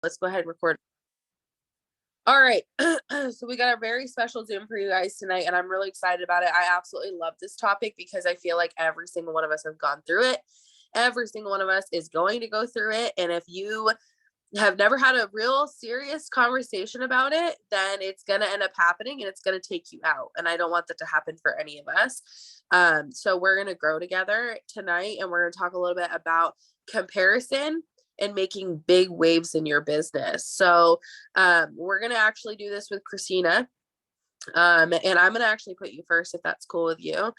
Let's go ahead and record. All right. So we got a very special Zoom for you guys tonight, and I'm really excited about it. I absolutely love this topic because I feel like every single one of us have gone through it. Every single one of us is going to go through it. And if you have never had a real serious conversation about it, then it's going to end up happening and it's going to take you out. And I don't want that to happen for any of us. So we're going to grow together tonight, and we're going to talk a little bit about comparison and making big waves in your business. So we're going to actually do this with Christina. And I'm going to actually put you first, if that's cool with you.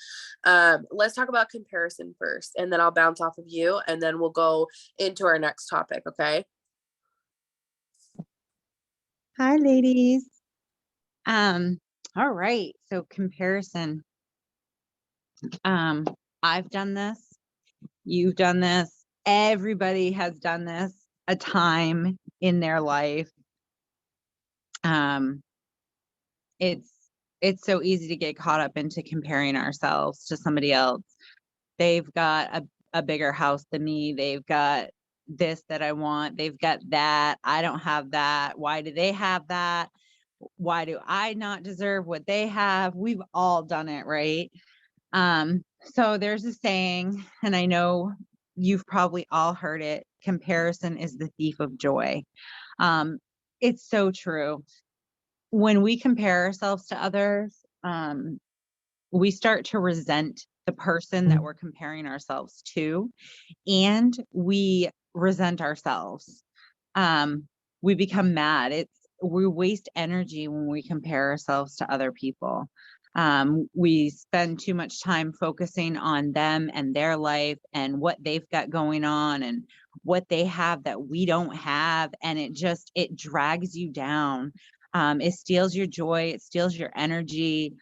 Let's talk about comparison first, and then I'll bounce off of you, and then we'll go into our next topic. Okay. Hi, ladies. All right. So comparison. I've done this. You've done this. Everybody has done this a time in their life. It's so easy to get caught up into comparing ourselves to somebody else. They've got a bigger house than me. They've got this that I want. They've got that. I don't have that. Why do they have that? Why do I not deserve what they have? We've all done it, right? So there's a saying, and I know you've probably all heard it: comparison is the thief of joy. It's so true. When we compare ourselves to others, we start to resent the person that we're comparing ourselves to, and we resent ourselves. We become mad. We waste energy when we compare ourselves to other people. We spend too much time focusing on them and their life and what they've got going on and what they have that we don't have. And it drags you down. It steals your joy. It steals your energy.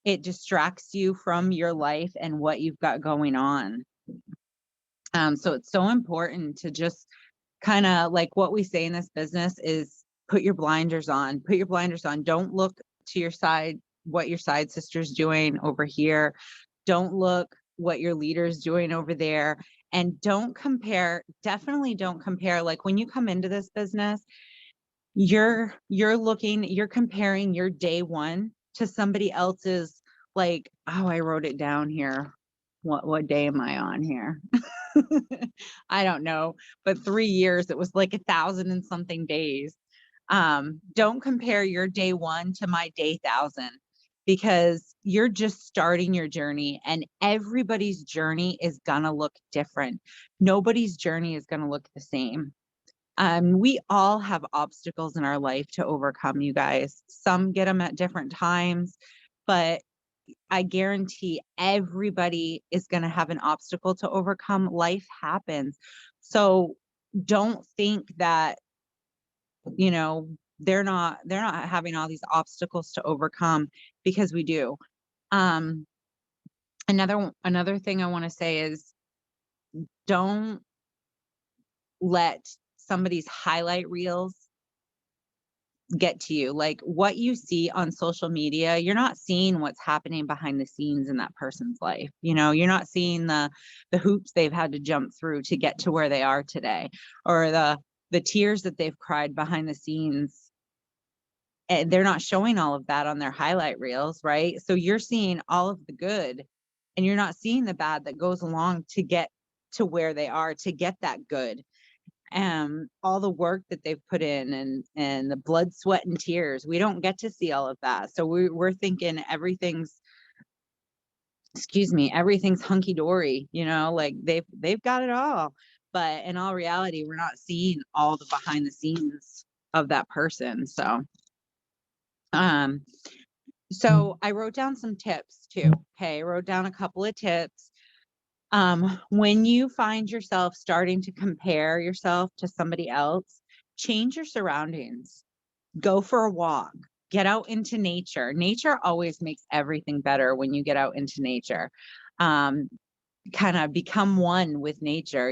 It distracts you from your life and what you've got going on. So it's so important to just kind of, like what we say in this business, is put your blinders on. Put your blinders on. Don't look to your side, what your side sister's doing over here. Don't look what your leader's doing over there. And don't compare. Definitely don't compare. Like when you come into this business, you're comparing your day one to somebody else's, like, oh, I wrote it down here. What day am I on here? I don't know, but 3 years, it was like 1,000 and something days. Don't compare your day one to my day 1,000, because you're just starting your journey, and everybody's journey is gonna look different. Nobody's journey is gonna look the same. We all have obstacles in our life to overcome, you guys. Some get them at different times, but I guarantee everybody is going to have an obstacle to overcome. Life happens. So don't think that, they're not having all these obstacles to overcome, because we do. Another thing I want to say is, don't let somebody's highlight reels get to you. Like what you see on social media, you're not seeing what's happening behind the scenes in that person's life. You're not seeing the hoops they've had to jump through to get to where they are today, or the tears that they've cried behind the scenes. And they're not showing all of that on their highlight reels, right? So you're seeing all of the good, and you're not seeing the bad that goes along to get to where they are, to get that good. All the work that they've put in, and the blood, sweat, and tears. We don't get to see all of that. So we're thinking everything's hunky dory, like they've got it all. But in all reality, we're not seeing all the behind the scenes of that person. So I wrote down some tips too. Okay. I wrote down a couple of tips. When you find yourself starting to compare yourself to somebody else, change your surroundings. Go for a walk. Get out into nature. Nature always makes everything better when you get out into nature. Kind of become one with nature,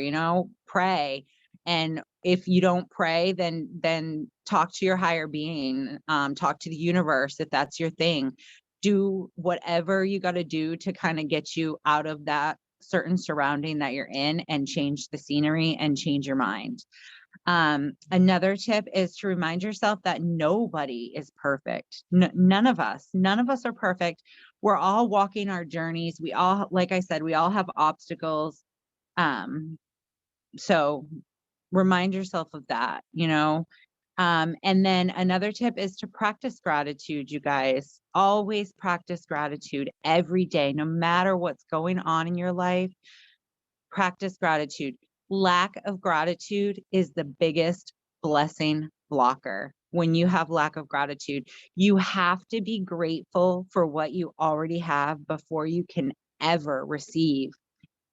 pray. And if you don't pray, then talk to your higher being, talk to the universe if that's your thing. Do whatever you got to do to kind of get you out of that certain surrounding that you're in, and change the scenery and change your mind. Another tip is to remind yourself that nobody is perfect. None of us are perfect. We're all walking our journeys. We all, like I said, we all have obstacles. So remind yourself of that, you know. And then another tip is to practice gratitude, you guys. Always practice gratitude every day, no matter what's going on in your life. Practice gratitude. Lack of gratitude is the biggest blessing blocker. When you have lack of gratitude, you have to be grateful for what you already have before you can ever receive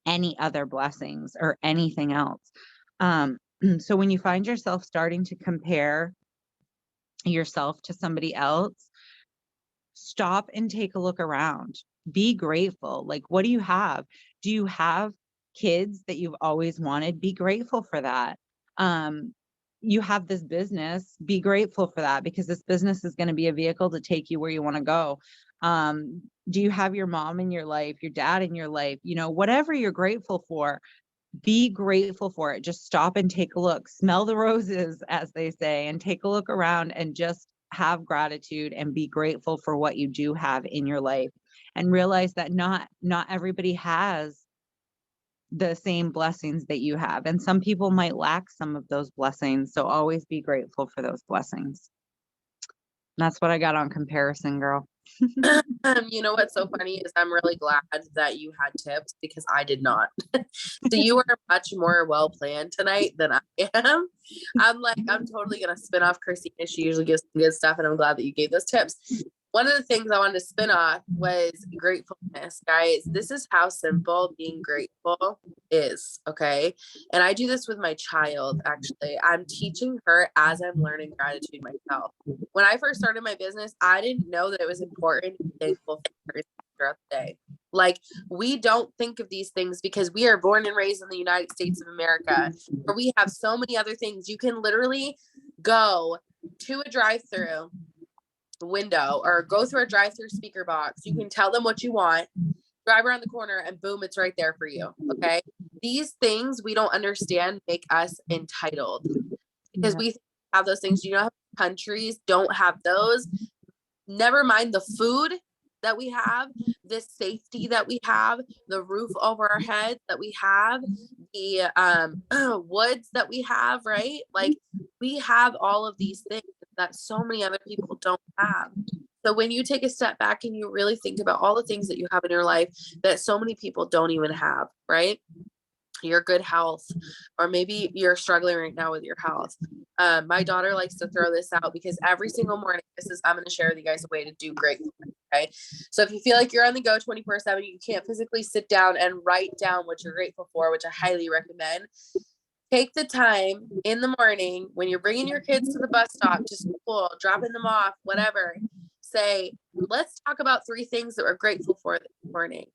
any other blessings or anything else. So when you find yourself starting to compare yourself to somebody else, stop and take a look around. Be grateful. Like, what do you have? Do you have kids that you've always wanted? Be grateful for that. You have this business, be grateful for that, because this business is going to be a vehicle to take you where you want to go. Do you have your mom in your life, your dad in your life? You know, whatever you're grateful for, be grateful for it. Just stop and take a look, smell the roses, as they say, and take a look around and just have gratitude and be grateful for what you do have in your life, and realize that not everybody has the same blessings that you have, and some people might lack some of those blessings. So always be grateful for those blessings. And that's what I got on comparison, girl. You know what's so funny is I'm really glad that you had tips because I did not. So you were much more well planned tonight than I am. I'm totally gonna spin off Christina. She usually gives some good stuff, and I'm glad that you gave those tips. One of the things I wanted to spin off was gratefulness, guys. This is how simple being grateful is, okay? And I do this with my child, actually. I'm teaching her as I'm learning gratitude myself. When I first started my business, I didn't know that it was important to be thankful for throughout the day. Like, we don't think of these things because we are born and raised in the United States of America, where we have so many other things. You can literally go to a drive-through window or go through a drive-through speaker box. You can tell them what you want, drive around the corner, and boom, it's right there for you. Okay. These things we don't understand make us entitled because we have those things. You know, countries don't have those. Never mind the food that we have, the safety that we have, the roof over our heads that we have, the woods that we have, right? Like, we have all of these things that so many other people don't have. So when you take a step back and you really think about all the things that you have in your life that so many people don't even have, right? Your good health, or maybe you're struggling right now with your health. My daughter likes to throw this out because every single morning, I'm going to share with you guys a way to do great. Okay. So if you feel like you're on the go 24/7, you can't physically sit down and write down what you're grateful for, which I highly recommend. Take the time in the morning when you're bringing your kids to the bus stop, to school, dropping them off, whatever. Say, let's talk about 3 things that we're grateful for this morning.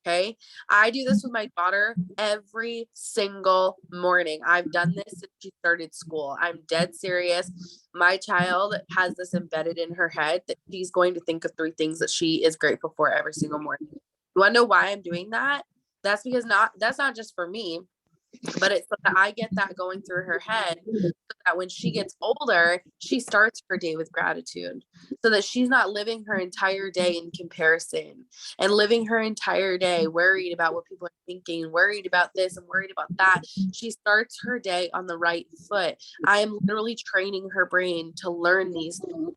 Okay. I do this with my daughter every single morning. I've done this since she started school. I'm dead serious. My child has this embedded in her head that she's going to think of 3 things that she is grateful for every single morning. You want to know why I'm doing that? That's not just for me, but it's so that I get that going through her head, so that when she gets older, she starts her day with gratitude, so that she's not living her entire day in comparison and living her entire day worried about what people are thinking, worried about this and worried about that. She starts her day on the right foot. I am literally training her brain to learn these things,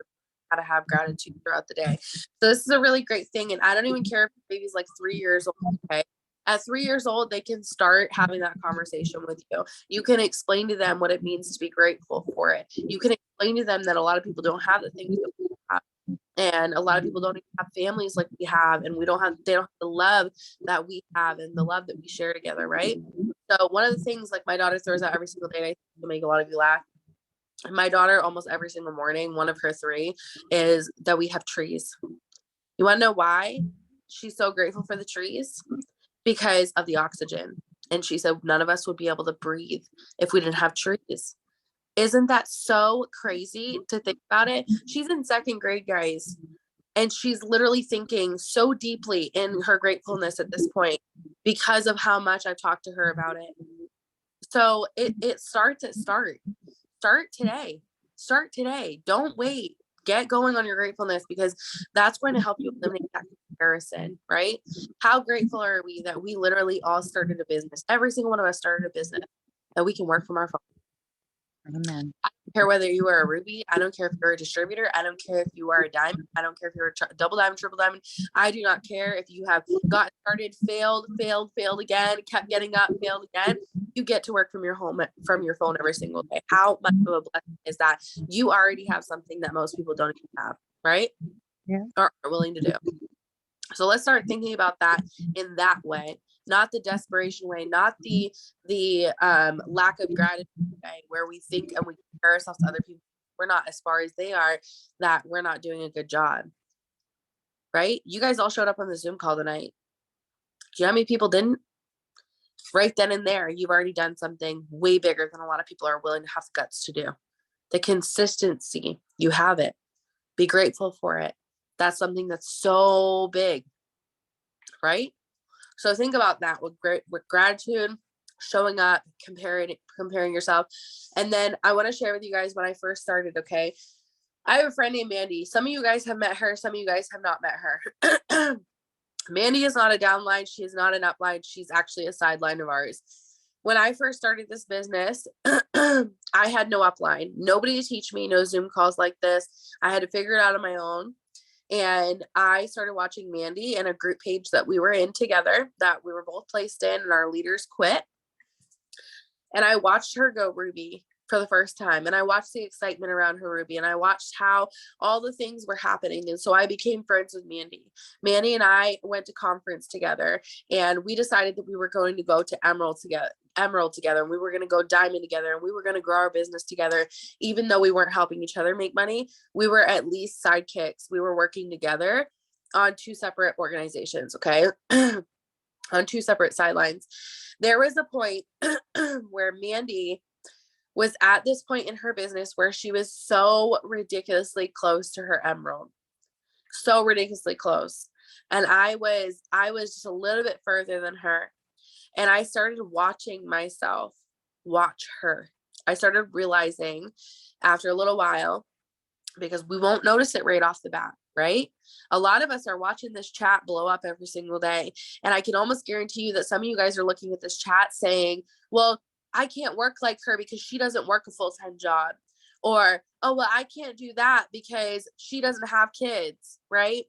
how to have gratitude throughout the day. So this is a really great thing. And I don't even care if the baby's like 3 years old. Okay. At 3 years old, they can start having that conversation with you. You can explain to them what it means to be grateful for it. You can explain to them that a lot of people don't have the things that we have. And a lot of people don't even have families like we have, and they don't have the love that we have and the love that we share together, right? So one of the things, like, my daughter throws out every single day, and I think will make a lot of you laugh. My daughter, almost every single morning, one of her 3 is that we have trees. You want to know why she's so grateful for the trees? Because of the oxygen. And she said none of us would be able to breathe if we didn't have trees. Isn't that so crazy to think about it? She's in 2nd grade, guys, and she's literally thinking so deeply in her gratefulness at this point because of how much I've talked to her about it. So it starts at start today. Don't wait. Get going on your gratefulness, because that's going to help you eliminate that comparison, right? How grateful are we that we literally all started a business? Every single one of us started a business that we can work from our phone. Amen. I don't care whether you are a ruby. I don't care if you're a distributor. I don't care if you are a diamond. I don't care if you're a double diamond, triple diamond. I do not care if you have got started, failed again, kept getting up, failed again. You get to work from your home, from your phone every single day. How much of a blessing is that? You already have something that most people don't even have, right? Yeah. Or are willing to do. So let's start thinking about that in that way, not the desperation way, not the lack of gratitude way, where we think and we compare ourselves to other people. We're not as far as they are, that we're not doing a good job, right? You guys all showed up on the Zoom call tonight. Do you know how many people didn't? Right then and there, you've already done something way bigger than a lot of people are willing to have the guts to do. The consistency, you have it. Be grateful for it. That's something that's so big, right? So think about that with gratitude, showing up, comparing yourself. And then I want to share with you guys when I first started, okay? I have a friend named Mandy. Some of you guys have met her. Some of you guys have not met her. Mandy is not a downline. She is not an upline. She's actually a sideline of ours. When I first started this business, I had no upline. Nobody to teach me, no Zoom calls like this. I had to figure it out on my own. And I started watching Mandy in a group page that we were in together, that we were both placed in, and our leaders quit. And I watched her go Ruby for the first time. And I watched the excitement around her Ruby. And I watched how all the things were happening. And so I became friends with Mandy. Mandy and I went to conference together, and we decided that we were going to go to Emerald together, and we were going to go diamond together, and we were going to grow our business together. Even though we weren't helping each other make money, we were at least sidekicks. We were working together on two separate organizations, okay? On two separate sidelines. There was a point where Mandy was at this point in her business where she was so ridiculously close to her emerald. So ridiculously close. And I was just a little bit further than her. And I started watching myself watch her. I started realizing after a little while, because we won't notice it right off the bat, right? A lot of us are watching this chat blow up every single day. And I can almost guarantee you that some of you guys are looking at this chat saying, well, I can't work like her because she doesn't work a full-time job. Or, oh, well, I can't do that because she doesn't have kids, right?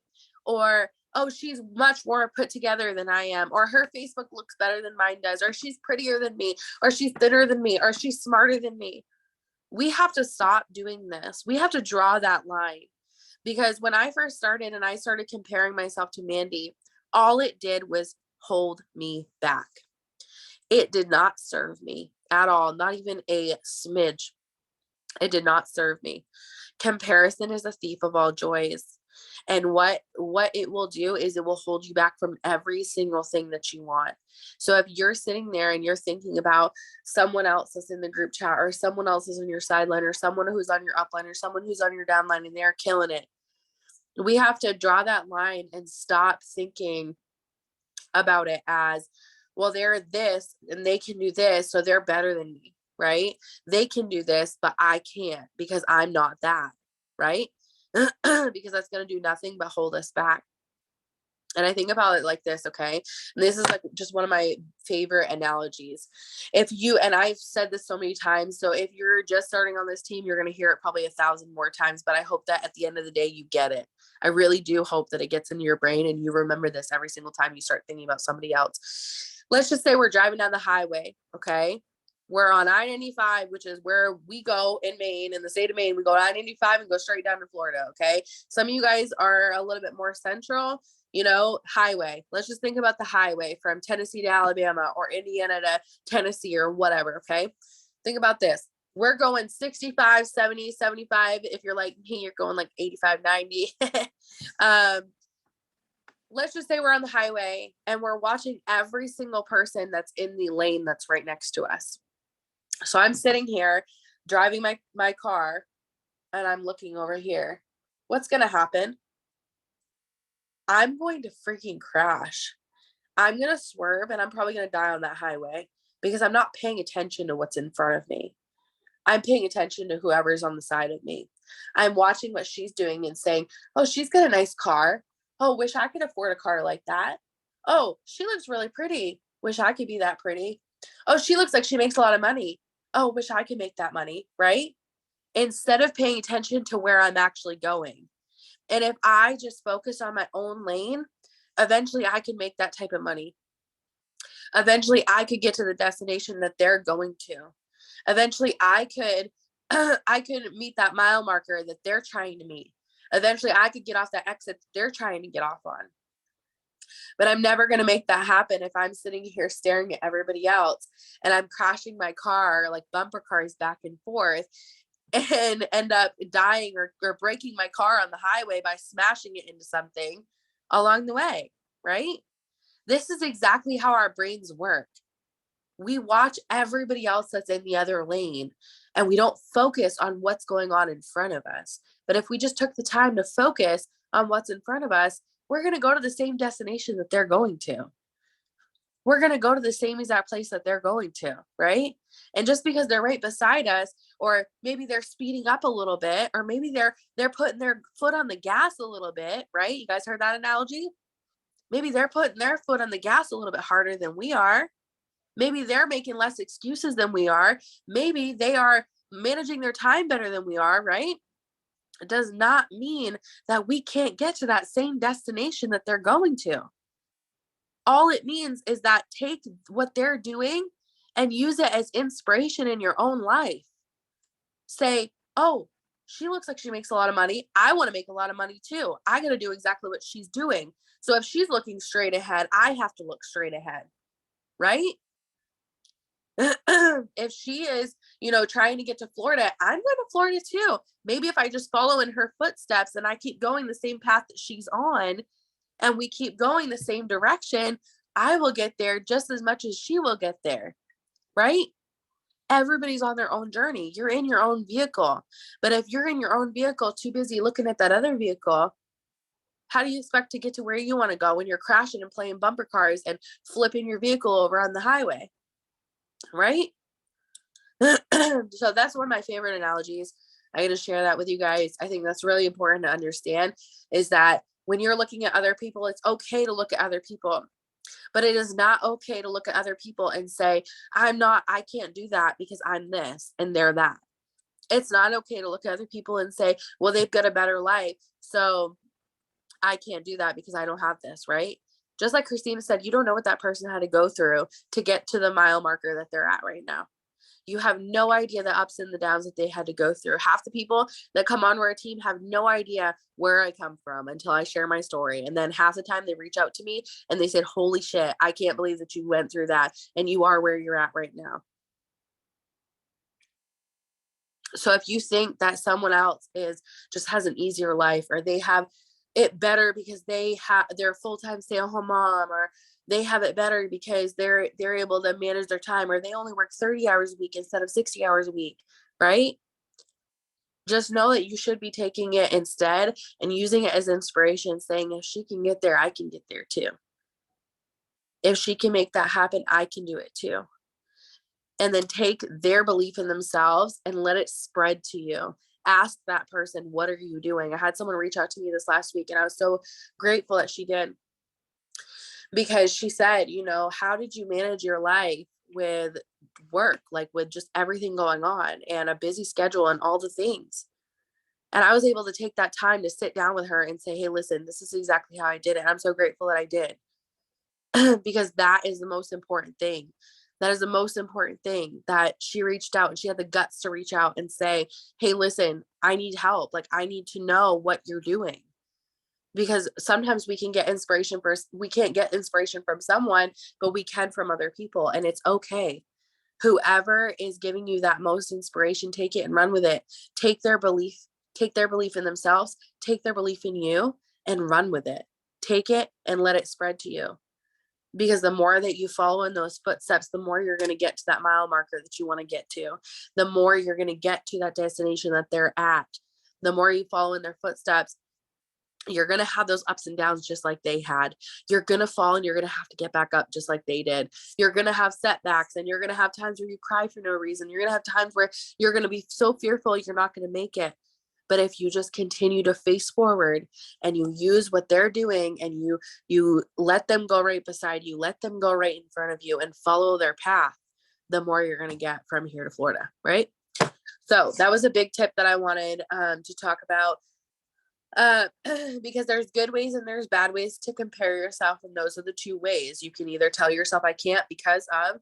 Or, oh, she's much more put together than I am. Or her Facebook looks better than mine does. Or she's prettier than me. Or she's thinner than me. Or she's smarter than me. We have to stop doing this. We have to draw that line. Because when I first started and I started comparing myself to Mandy, all it did was hold me back. It did not serve me at all, not even a smidge. It did not serve me. Comparison is a thief of all joys. And what it will do is it will hold you back from every single thing that you want. So if you're sitting there and you're thinking about someone else that's in the group chat, or someone else is on your sideline, or someone who's on your upline, or someone who's on your downline and they're killing it, we have to draw that line and stop thinking about it as, well, they're this and they can do this, so they're better than me, right? They can do this, but I can't because I'm not that, right? Because that's going to do nothing but hold us back. And I think about it like this, okay? And this is like just one of my favorite analogies. If you, and I've said this so many times, so if you're just starting on this team, you're going to hear it probably 1,000 more times, but I hope that at the end of the day, you get it. I really do hope that it gets into your brain and you remember this every single time you start thinking about somebody else. Let's just say we're driving down the highway, okay? We're on I-95, which is where we go in Maine, in the state of Maine. We go I-95 and go straight down to Florida, okay? Some of you guys are a little bit more central, you know, highway. Let's just think about the highway from Tennessee to Alabama, or Indiana to Tennessee, or whatever, okay? Think about this. We're going 65, 70, 75. If you're like me, you're going like 85, 90. Let's just say we're on the highway and we're watching every single person that's in the lane that's right next to us. So I'm sitting here driving my car and I'm looking over here. What's going to happen? I'm going to freaking crash. I'm going to swerve and I'm probably going to die on that highway because I'm not paying attention to what's in front of me. I'm paying attention to whoever's on the side of me. I'm watching what she's doing and saying, oh, she's got a nice car. Oh, wish I could afford a car like that. Oh, she looks really pretty. Wish I could be that pretty. Oh, she looks like she makes a lot of money. Oh, wish I could make that money, right? Instead of paying attention to where I'm actually going. And if I just focus on my own lane, eventually I can make that type of money. Eventually I could get to the destination that they're going to. Eventually I could I could meet that mile marker that they're trying to meet. Eventually I could get off that exit that they're trying to get off on. But I'm never going to make that happen if I'm sitting here staring at everybody else and I'm crashing my car like bumper cars back and forth and end up dying or breaking my car on the highway by smashing it into something along the way, right? This is exactly how our brains work. We watch everybody else that's in the other lane and we don't focus on what's going on in front of us. But if we just took the time to focus on what's in front of us, we're going to go to the same destination that they're going to. We're going to go to the same exact place that they're going to, right? And just because they're right beside us, or maybe they're speeding up a little bit, or maybe they're putting their foot on the gas a little bit, right? You guys heard that analogy? Maybe they're putting their foot on the gas a little bit harder than we are. Maybe they're making less excuses than we are. Maybe they are managing their time better than we are, right? It does not mean that we can't get to that same destination that they're going to. All it means is that take what they're doing and use it as inspiration in your own life. Say, oh, she looks like she makes a lot of money. I want to make a lot of money too. I got to do exactly what she's doing. So if she's looking straight ahead, I have to look straight ahead, right? If she is, trying to get to Florida, I'm going to Florida too. Maybe if I just follow in her footsteps and I keep going the same path that she's on and we keep going the same direction, I will get there just as much as she will get there, right? Everybody's on their own journey. You're in your own vehicle. But if you're in your own vehicle, too busy looking at that other vehicle, how do you expect to get to where you want to go when you're crashing and playing bumper cars and flipping your vehicle over on the highway? Right? So that's one of my favorite analogies. I got to share that with you guys. I think that's really important to understand is that when you're looking at other people, it's okay to look at other people, but it is not okay to look at other people and say, I can't do that because I'm this and they're that. It's not okay to look at other people and say, well, they've got a better life, so I can't do that because I don't have this, right? Just like Christina said, you don't know what that person had to go through to get to the mile marker that they're at right now. You have no idea the ups and the downs that they had to go through. Half the people that come on our team have no idea where I come from until I share my story. And then half the time they reach out to me and they said, holy shit, I can't believe that you went through that and you are where you're at right now. So if you think that someone else just has an easier life, or they have it better because they're a full-time stay-at-home mom, or they have it better because they're able to manage their time, or they only work 30 hours a week instead of 60 hours a week, right? Just know that you should be taking it instead and using it as inspiration, saying, if she can get there, I can get there too. If she can make that happen, I can do it too. And then take their belief in themselves and let it spread to you. Ask that person, what are you doing? I had someone reach out to me this last week and I was so grateful that she did, because she said, how did you manage your life with work, like with just everything going on and a busy schedule and all the things? And I was able to take that time to sit down with her and say, hey, listen, this is exactly how I did it. I'm so grateful that I did. Because that is the most important thing. That is the most important thing, that she reached out and she had the guts to reach out and say, hey, listen, I need help. Like, I need to know what you're doing. Because sometimes we can't get inspiration from someone, but we can from other people. And it's okay. Whoever is giving you that most inspiration, take it and run with it. Take their belief in themselves, take their belief in you and run with it. Take it and let it spread to you. Because the more that you follow in those footsteps, the more you're going to get to that mile marker that you want to get to. The more you're going to get to that destination that they're at. The more you follow in their footsteps, You're going to have those ups and downs just like they had. You're going to fall and you're going to have to get back up just like they did. You're going to have setbacks and you're going to have times where you cry for no reason. You're going to have times where you're going to be so fearful you're not going to make it. But if you just continue to face forward and you use what they're doing and you let them go right beside you, let them go right in front of you and follow their path, the more you're going to get from here to Florida, right? So that was a big tip that I wanted to talk about. Because there's good ways and there's bad ways to compare yourself, and those are the two ways. You can either tell yourself I can't because of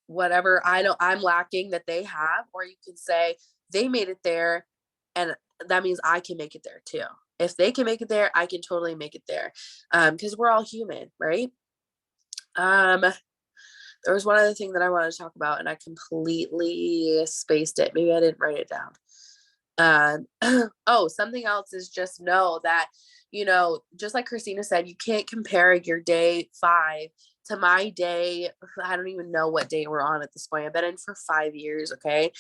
whatever I'm lacking that they have, or you can say they made it there and that means I can make it there too. If they can make it there, I can totally make it there. Because we're all human, right? There was one other thing that I wanted to talk about and I completely spaced it. Maybe I didn't write it down. Oh, something else is just know that, just like Christina said, you can't compare your day 5 to my day. I don't even know what day we're on at this point. I've been in for 5 years. Okay.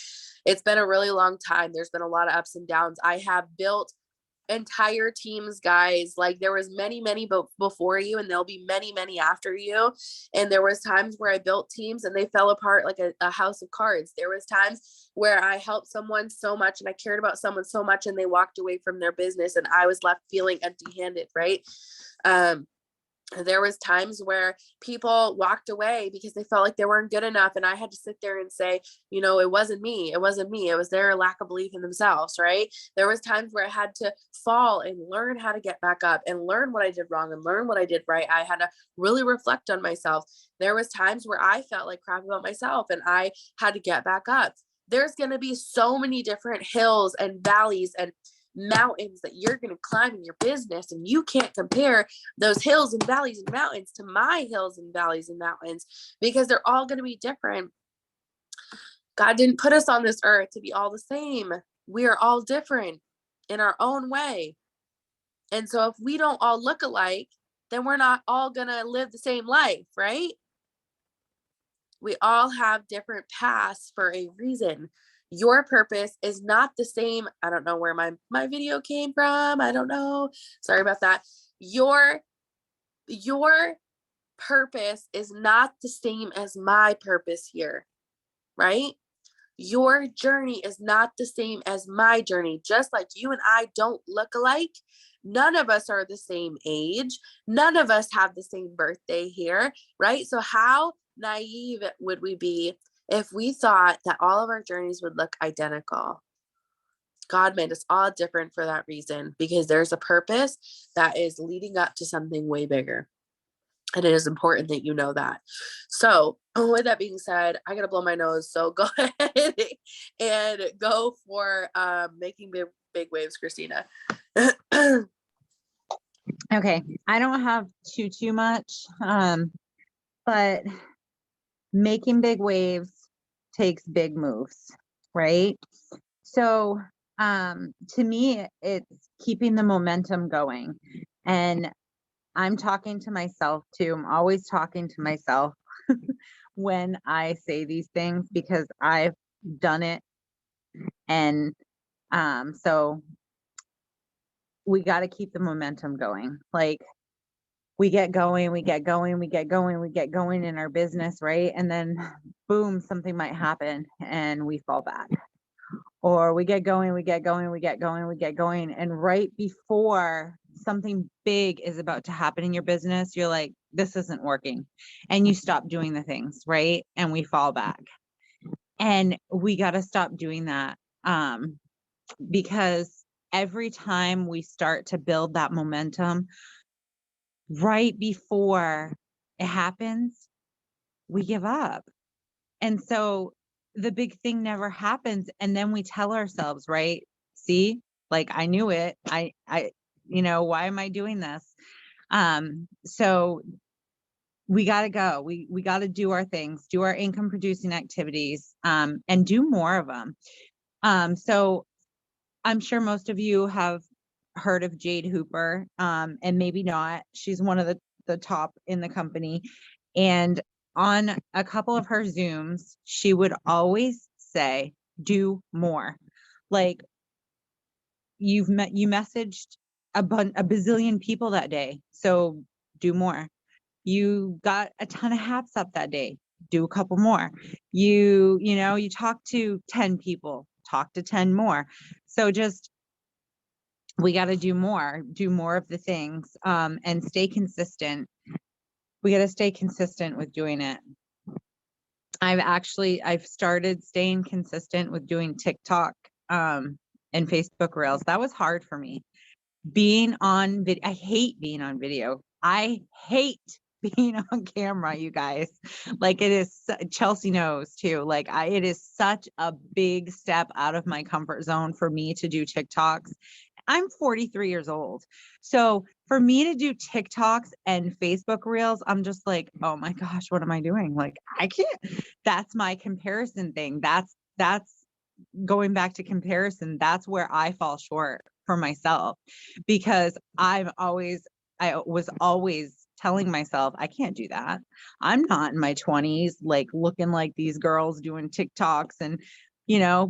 It's been a really long time. There's been a lot of ups and downs. I have built entire teams, guys. Like there was many before you and there'll be many after you, and there was times where I built teams and they fell apart like a house of cards. There was times where I helped someone so much and I cared about someone so much and they walked away from their business and I was left feeling empty-handed, right? There was times where people walked away because they felt like they weren't good enough. And I had to sit there and say, it wasn't me. It wasn't me. It was their lack of belief in themselves. Right. There was times where I had to fall and learn how to get back up and learn what I did wrong and learn what I did right. I had to really reflect on myself. There was times where I felt like crap about myself and I had to get back up. There's going to be so many different hills and valleys and mountains that you're going to climb in your business, and you can't compare those hills and valleys and mountains to my hills and valleys and mountains because they're all going to be different. God didn't put us on this earth to be all the same. We are all different in our own way. And so if we don't all look alike, then we're not all going to live the same life, right? We all have different paths for a reason. Your purpose is not the same. I don't know where my video came from. I don't know. Sorry about that. Your purpose is not the same as my purpose here, right? Your journey is not the same as my journey. Just like you and I don't look alike. None of us are the same age. None of us have the same birthday here, right? So how naive would we be if we thought that all of our journeys would look identical? God made us all different for that reason, because there's a purpose that is leading up to something way bigger. And it is important that you know that. So with that being said, I gotta blow my nose. So go ahead and go for making big waves, Christina. Okay. I don't have too much, but making big waves takes big moves, right? So to me, it's keeping the momentum going. And I'm talking to myself too. I'm always talking to myself when I say these things because I've done it. And so we got to keep the momentum going. Like we get going in our business, right? And then boom, something might happen and we fall back. Or we get going. And right before something big is about to happen in your business, you're like, this isn't working. And you stop doing the things, right? And we fall back. And we got to stop doing that. Because every time we start to build that momentum, right before it happens, we give up. And so the big thing never happens. And then we tell ourselves, right? See, like I knew it. I, why am I doing this? So we got to go. We got to do our things, do our income producing activities, and do more of them. So I'm sure most of you have heard of Jade Hooper, and maybe not. She's one of the top in the company. And on a couple of her Zooms, she would always say, do more. Like you messaged a bazillion people that day. So do more. You got a ton of hats up that day. Do a couple more. You know, you talk to 10 people, talk to 10 more. So just, we got to do more of the things, and stay consistent. We got to stay consistent with doing it. I've started staying consistent with doing TikTok, and Facebook Reels. That was hard for me. Being on video, I hate being on video. I hate being on camera, you guys. Like, it is, Chelsea knows too. Like, it is such a big step out of my comfort zone for me to do TikToks. I'm 43 years old. So for me to do TikToks and Facebook Reels, I'm just like, oh my gosh, what am I doing? Like, I can't. That's my comparison thing. That's going back to comparison. That's where I fall short for myself, because I was always telling myself, I can't do that. I'm not in my 20s, like looking like these girls doing TikToks and,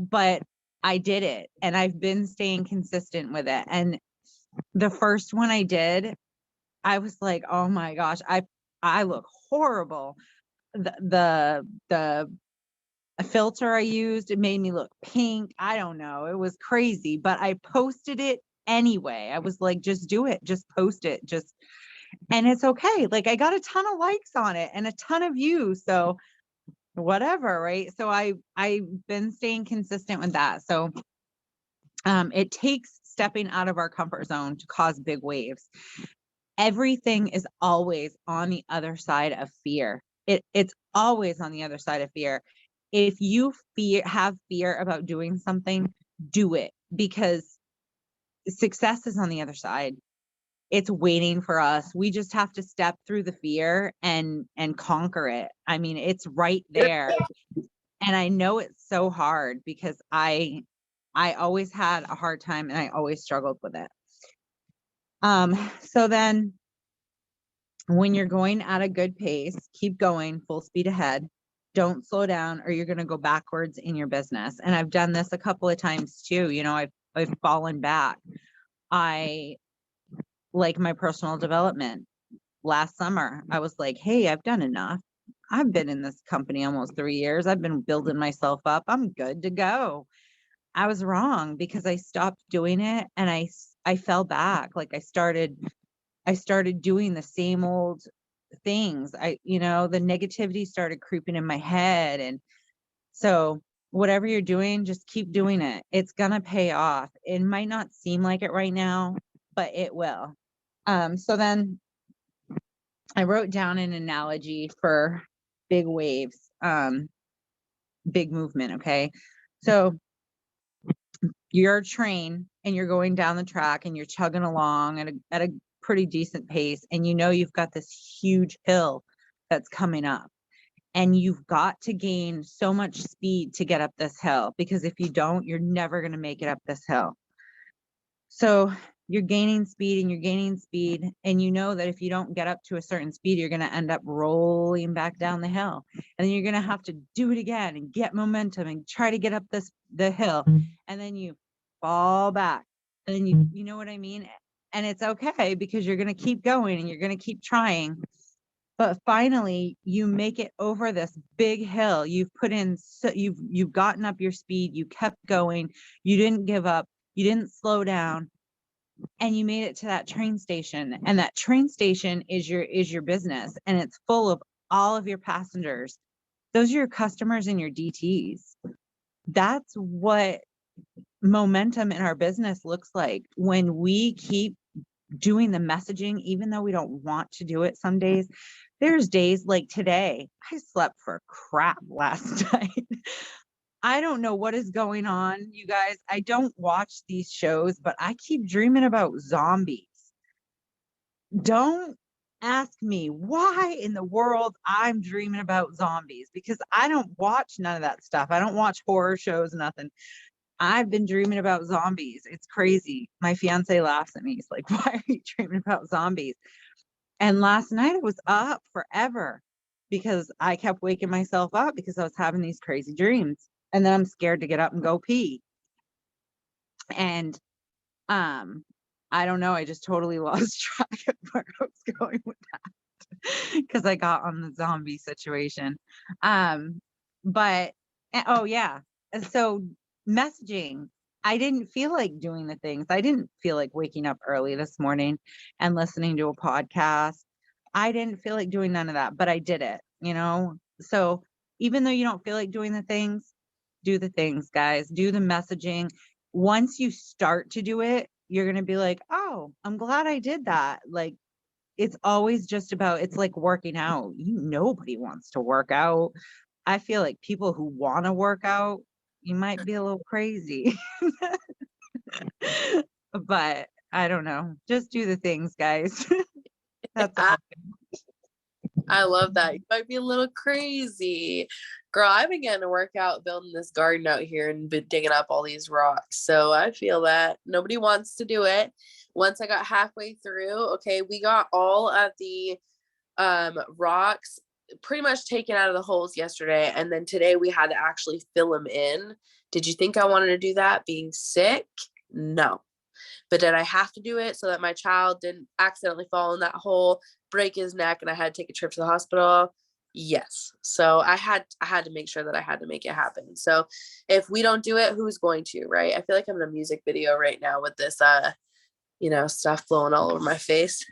but I did it, and I've been staying consistent with it. And the first one I did, I was like, oh my gosh, I look horrible. The filter I used, it made me look pink. I don't know. It was crazy, but I posted it anyway. I was like, just do it, just post it, and it's okay. Like, I got a ton of likes on it and a ton of views. So whatever, right? So I've been staying consistent with that. So it takes stepping out of our comfort zone to cause big waves. Everything is always on the other side of fear. It's always on the other side of fear. If you have fear about doing something, do it, because success is on the other side. It's waiting for us. We just have to step through the fear and conquer it. I mean, it's right there. And I know it's so hard because I always had a hard time and I always struggled with it. So then when you're going at a good pace, keep going full speed ahead. Don't slow down or you're going to go backwards in your business. And I've done this a couple of times too. I've fallen back. I like my personal development. Last summer, I was like, hey, I've done enough. I've been in this company almost 3 years. I've been building myself up. I'm good to go. I was wrong because I stopped doing it and I fell back. Like, I started doing the same old things. The negativity started creeping in my head. And so whatever you're doing, just keep doing it. It's going to pay off. It might not seem like it right now, but it will. So then I wrote down an analogy for big waves, big movement. Okay. So you're a train and you're going down the track and you're chugging along at a pretty decent pace. And you've got this huge hill that's coming up, and you've got to gain so much speed to get up this hill, because if you don't, you're never going to make it up this hill. So you're gaining speed and you're gaining speed. And you know that if you don't get up to a certain speed, you're going to end up rolling back down the hill. And then you're going to have to do it again and get momentum and try to get up the hill. And then you fall back. And then you know what I mean? And it's okay, because you're going to keep going and you're going to keep trying. But finally you make it over this big hill. You've put in, so you've gotten up your speed. You kept going. You didn't give up. You didn't slow down, and you made it to that train station. And that train station is your business, and it's full of all of your passengers. Those are your customers and your DTs. That's what momentum in our business looks like when we keep doing the messaging, even though we don't want to do it some days. There's days like today, I slept for crap last night. I don't know what is going on, you guys. I don't watch these shows, but I keep dreaming about zombies. Don't ask me why in the world I'm dreaming about zombies, because I don't watch none of that stuff. I don't watch horror shows, nothing. I've been dreaming about zombies. It's crazy. My fiance laughs at me. He's like, why are you dreaming about zombies? And last night I was up forever because I kept waking myself up because I was having these crazy dreams. And then I'm scared to get up and go pee. And I don't know. I just totally lost track of where I was going with that because I got on the zombie situation. But oh yeah. So messaging, I didn't feel like doing the things. I didn't feel like waking up early this morning and listening to a podcast. I didn't feel like doing none of that, but I did it, you know? So even though you don't feel like doing the things, do the things, guys. Do the messaging. Once you start to do it, you're going to be like, oh, I'm glad I did that. Like, it's always just about, it's like working out. Nobody wants to work out. I feel like people who want to work out, you might be a little crazy. But I don't know. Just do the things, guys. That's I, all. I love that. You might be a little crazy. Girl, I've been getting to work out building this garden out here and been digging up all these rocks. So I feel that nobody wants to do it. Once I got halfway through, okay, we got all of the rocks pretty much taken out of the holes yesterday. And then today we had to actually fill them in. Did you think I wanted to do that being sick? No. But did I have to do it so that my child didn't accidentally fall in that hole, break his neck, and I had to take a trip to the hospital? Yes. So I had to make sure that I had to make it happen. So if we don't do it, who's going to, right? I feel like I'm in a music video right now with this stuff blowing all over my face.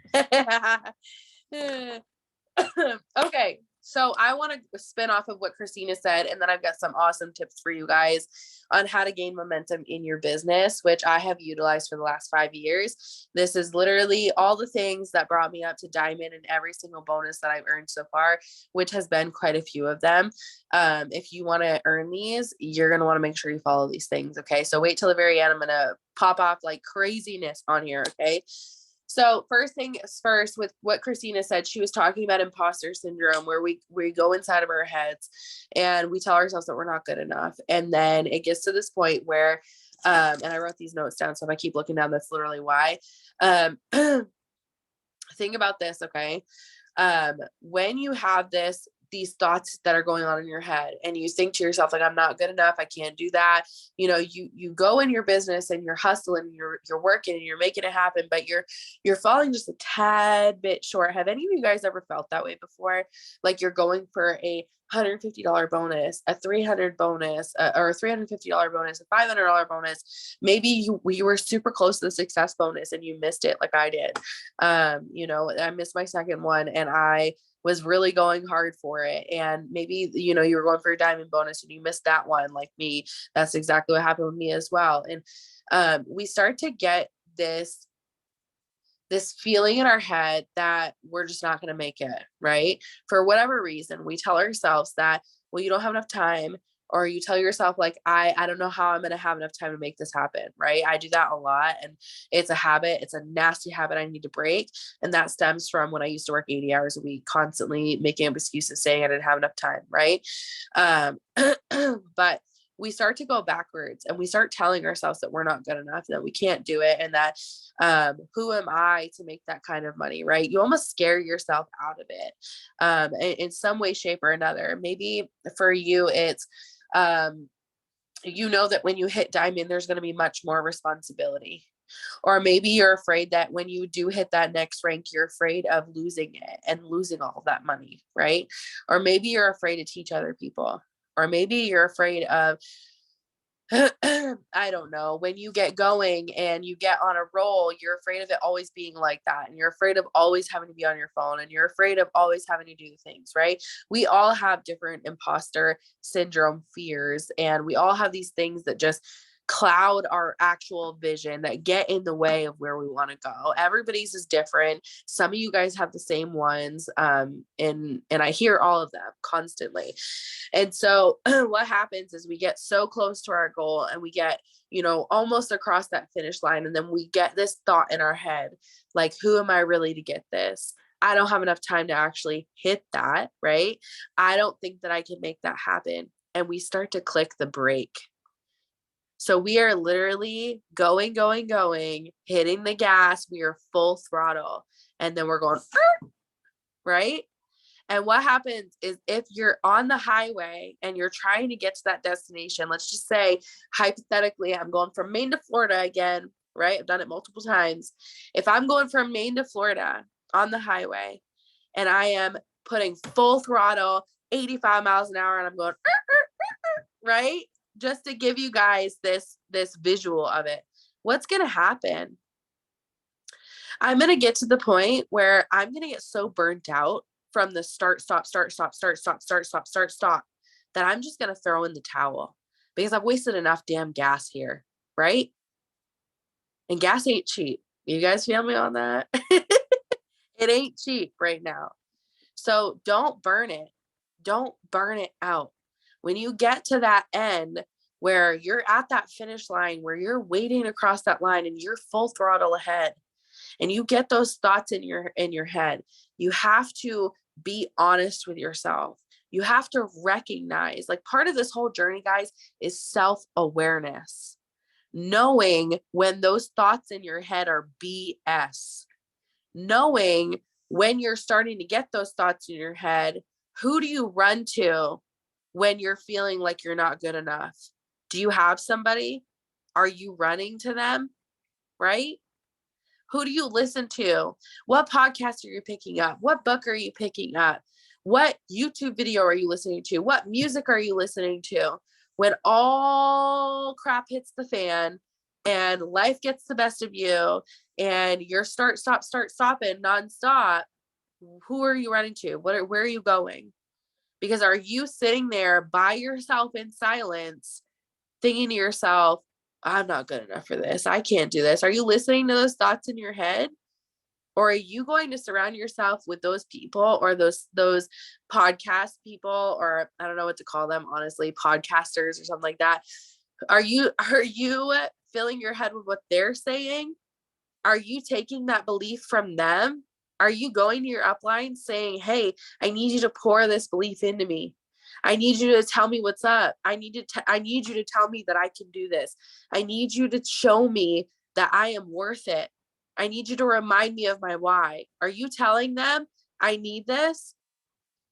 Okay, so I want to spin off of what Christina said, and then I've got some awesome tips for you guys on how to gain momentum in your business, which I have utilized for the last 5 years. This is literally all the things that brought me up to diamond in every single bonus that I've earned so far, which has been quite a few of them. If you want to earn these, you're going to want to make sure you follow these things. Okay, so wait till the very end. I'm going to pop off like craziness on here. Okay. So first thing is first, with what Christina said, she was talking about imposter syndrome, where we go inside of our heads and we tell ourselves that we're not good enough. And then it gets to this point where, and I wrote these notes down, so if I keep looking down, that's literally why. Think about this, okay? When you have these thoughts that are going on in your head and you think to yourself, like, I'm not good enough, I can't do that. You go in your business and you're hustling, you're working and you're making it happen, but you're falling just a tad bit short. Have any of you guys ever felt that way before? Like you're going for a $150 bonus, a 300 bonus, or a $350 bonus, a $500 bonus. Maybe you were super close to the success bonus and you missed it like I did. I missed my second one and I was really going hard for it. And maybe, you were going for a diamond bonus and you missed that one like me. That's exactly what happened with me as well. And we start to get this feeling in our head that we're just not going to make it, right? For whatever reason, we tell ourselves that, well, you don't have enough time, or you tell yourself like, I don't know how I'm going to have enough time to make this happen, right? I do that a lot, and it's a habit. It's a nasty habit I need to break. And that stems from when I used to work 80 hours a week, constantly making up excuses saying I didn't have enough time, right? But we start to go backwards and we start telling ourselves that we're not good enough, that we can't do it, and that who am I to make that kind of money, right? You almost scare yourself out of it in some way, shape, or another. Maybe for you, it's that when you hit diamond, there's going to be much more responsibility. Or maybe you're afraid that when you do hit that next rank, you're afraid of losing it and losing all that money, right? Or maybe you're afraid to teach other people. Or maybe you're afraid of, I don't know, when you get going and you get on a roll, you're afraid of it always being like that. And you're afraid of always having to be on your phone, and you're afraid of always having to do things, right? We all have different imposter syndrome fears, and we all have these things that just cloud our actual vision, that get in the way of where we want to go. Everybody's is different. Some of you guys have the same ones. And I hear all of them constantly. And so what happens is we get so close to our goal and we get, almost across that finish line. And then we get this thought in our head, like, who am I really to get this? I don't have enough time to actually hit that, right? I don't think that I can make that happen. And we start to click the brake. So we are literally going, hitting the gas. We are full throttle. And then we're going, right? And what happens is, if you're on the highway and you're trying to get to that destination, let's just say, hypothetically, I'm going from Maine to Florida again. right? I've done it multiple times. If I'm going from Maine to Florida on the highway and I am putting full throttle, 85 miles an hour, and I'm going, right? Just to give you guys this visual of it. What's going to happen? I'm going to get to the point where I'm going to get so burnt out from the start, stop, that I'm just going to throw in the towel because I've wasted enough damn gas here, right? And gas ain't cheap. You guys feel me on that? It ain't cheap right now. So don't burn it. Don't burn it out. When you get to that end where you're at that finish line, where you're waiting across that line and you're full throttle ahead, and you get those thoughts in your head, you have to be honest with yourself. You have to recognize, like, part of this whole journey, guys, is self-awareness. Knowing when those thoughts in your head are BS. Knowing when you're starting to get those thoughts in your head, who do you run to when you're feeling like you're not good enough? Do you have somebody? Are you running to them? Right? Who do you listen to? What podcast are you picking up? What book are you picking up? What YouTube video are you listening to? What music are you listening to? When all crap hits the fan and life gets the best of you and you're start, stopping nonstop, who are you running to? Where are you going? Because are you sitting there by yourself in silence thinking to yourself, I'm not good enough for this. I can't do this. Are you listening to those thoughts in your head? Or are you going to surround yourself with those people or those podcast people, or I don't know what to call them, honestly, podcasters or something like that? Are you filling your head with what they're saying? Are you taking that belief from them? Are you going to your upline saying, hey, I need you to pour this belief into me. I need you to tell me what's up. I need you to tell me that I can do this. I need you to show me that I am worth it. I need you to remind me of my why. Are you telling them I need this?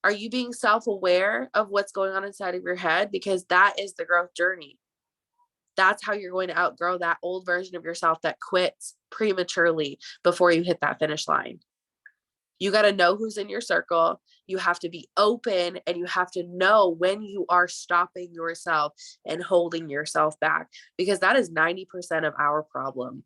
Are you being self-aware of what's going on inside of your head? Because that is the growth journey. That's how you're going to outgrow that old version of yourself that quits prematurely before you hit that finish line. You got to know who's in your circle. You have to be open, and you have to know when you are stopping yourself and holding yourself back, because that is 90% of our problem.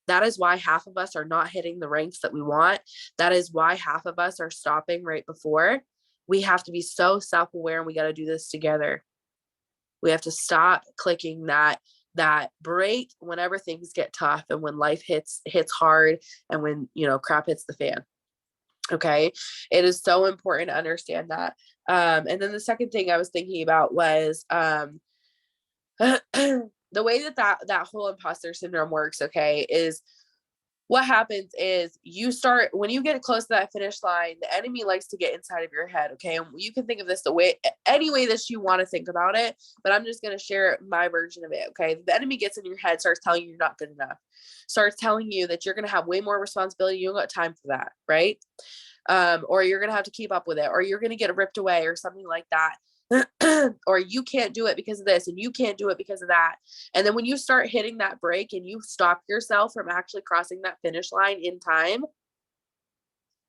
That is why half of us are not hitting the ranks that we want. That is why half of us are stopping right before. We have to be so self-aware, and we got to do this together. We have to stop clicking that break whenever things get tough and when life hits hard and when, crap hits the fan. Okay. It is so important to understand that. And then the second thing I was thinking about was, the way that whole imposter syndrome works, okay, is what happens is when you get close to that finish line, the enemy likes to get inside of your head. Okay. And you can think of this any way that you want to think about it, but I'm just going to share my version of it. Okay. The enemy gets in your head, starts telling you you're not good enough, starts telling you that you're going to have way more responsibility. You don't got time for that. Right. Or you're going to have to keep up with it, or you're going to get ripped away or something like that. Or you can't do it because of this and you can't do it because of that. And then when you start hitting that break and you stop yourself from actually crossing that finish line in time,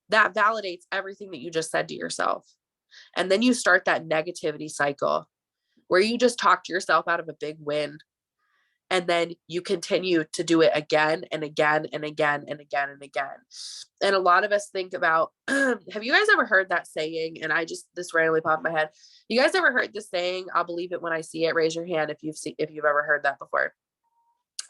that validates everything that you just said to yourself. And then you start that negativity cycle where you just talk yourself out of a big win. And then you continue to do it again and again and again and again and again. And a lot of us think about, have you guys ever heard that saying? And this randomly popped in my head. You guys ever heard this saying? I'll believe it when I see it. Raise your hand if you've ever heard that before.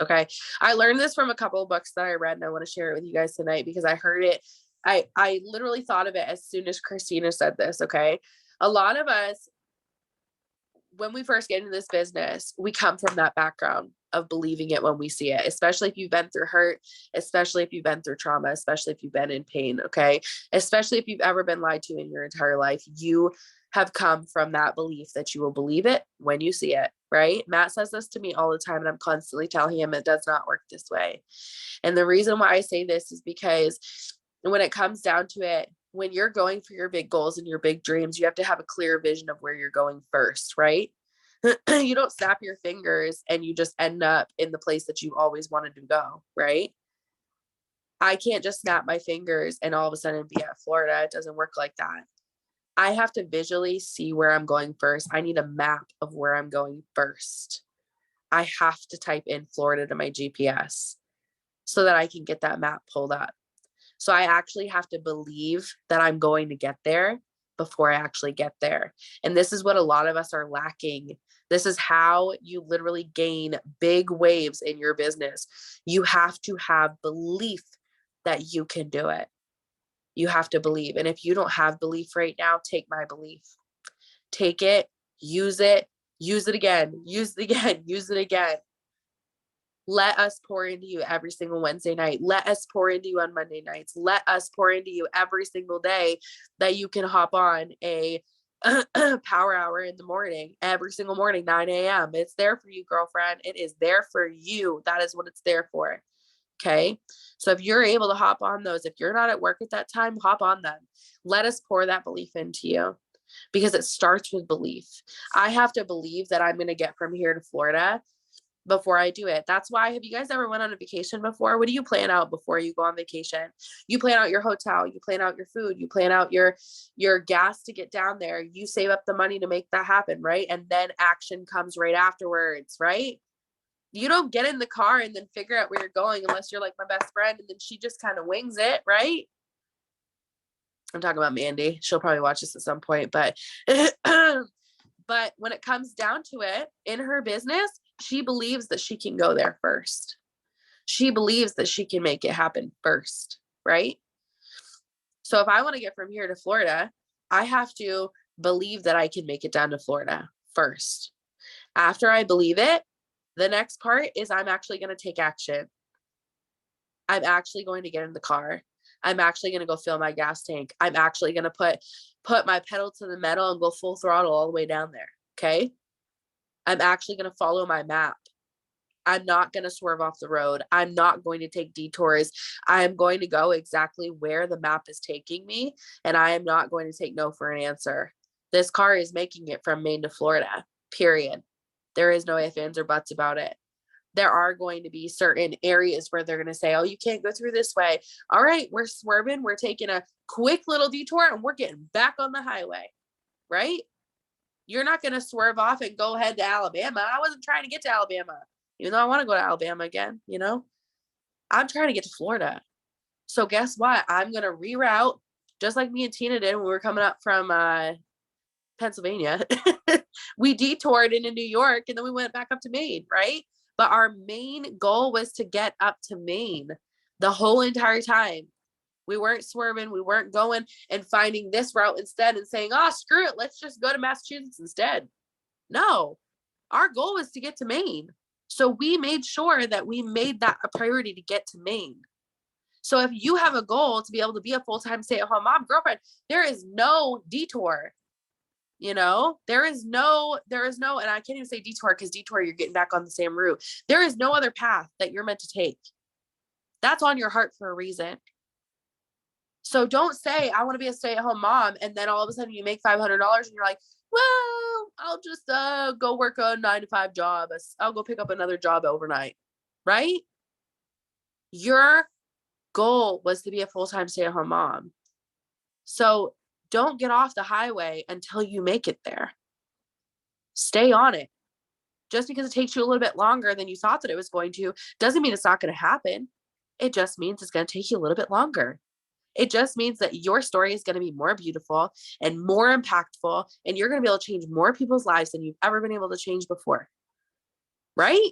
Okay. I learned this from a couple of books that I read, and I want to share it with you guys tonight because I heard it. I literally thought of it as soon as Christina said this. Okay. A lot of us, when we first get into this business, we come from that background of believing it when we see it, especially if you've been through hurt, especially if you've been through trauma, especially if you've been in pain. Okay. Especially if you've ever been lied to in your entire life, you have come from that belief that you will believe it when you see it. Right. Matt says this to me all the time, and I'm constantly telling him it does not work this way. And the reason why I say this is because when it comes down to it, when you're going for your big goals and your big dreams, you have to have a clear vision of where you're going first, right? You don't snap your fingers and you just end up in the place that you always wanted to go, right? I can't just snap my fingers and all of a sudden be at Florida. It doesn't work like that. I have to visually see where I'm going first. I need a map of where I'm going first. I have to type in Florida to my GPS so that I can get that map pulled up. So I actually have to believe that I'm going to get there before I actually get there. And this is what a lot of us are lacking. This is how you literally gain big waves in your business. You have to have belief that you can do it. You have to believe. And if you don't have belief right now, take my belief. Take it, use it again, use it again, use it again. Let us pour into you every single Wednesday night. Let us pour into you on Monday nights. Let us pour into you every single day that you can hop on a power hour in the morning, every single morning, 9 a.m. It's there for you, girlfriend. It is there for you. That is what it's there for. Okay. So if you're able to hop on those, if you're not at work at that time, hop on them. Let us pour that belief into you because it starts with belief. I have to believe that I'm going to get from here to Florida before I do it. That's why, have you guys ever went on a vacation before? What do you plan out before you go on vacation? You plan out your hotel, you plan out your food, you plan out your gas to get down there. You save up the money to make that happen, right? And then action comes right afterwards, right? You don't get in the car and then figure out where you're going unless you're like my best friend and then she just kind of wings it, right? I'm talking about Mandy. She'll probably watch this at some point, but but when it comes down to it, in her business, she believes that she can go there first. She believes that she can make it happen first, right? So if I want to get from here to Florida, I have to believe that I can make it down to Florida first. After I believe it, the next part is I'm actually going to take action. I'm actually going to get in the car. I'm actually going to go fill my gas tank. I'm actually going to put my pedal to the metal and go full throttle all the way down there. Okay. I'm actually going to follow my map. I'm not going to swerve off the road. I'm not going to take detours. I am going to go exactly where the map is taking me. And I am not going to take no for an answer. This car is making it from Maine to Florida, period. There is no ifs, ands, or buts about it. There are going to be certain areas where they're going to say, oh, you can't go through this way. All right, we're swerving. We're taking a quick little detour and we're getting back on the highway, right? You're not going to swerve off and go head to Alabama. I wasn't trying to get to Alabama, even though I want to go to Alabama again, you know? I'm trying to get to Florida. So guess what? I'm going to reroute just like me and Tina did when we were coming up from Pennsylvania. We detoured into New York and then we went back up to Maine, right? But our main goal was to get up to Maine the whole entire time. We weren't swerving. We weren't going and finding this route instead and saying, oh, screw it. Let's just go to Massachusetts instead. No, our goal was to get to Maine. So we made sure that we made that a priority to get to Maine. So if you have a goal to be able to be a full-time stay-at-home mom, girlfriend, there is no detour. You know, there is no, and I can't even say detour because detour, you're getting back on the same route. There is no other path that you're meant to take. That's on your heart for a reason. So don't say, I want to be a stay-at-home mom. And then all of a sudden you make $500 and you're like, well, I'll just go work a 9-to-5 job. I'll go pick up another job overnight, right? Your goal was to be a full-time stay-at-home mom. So don't get off the highway until you make it there. Stay on it. Just because it takes you a little bit longer than you thought that it was going to, doesn't mean it's not going to happen. It just means it's going to take you a little bit longer. It just means that your story is going to be more beautiful and more impactful, and you're going to be able to change more people's lives than you've ever been able to change before. Right?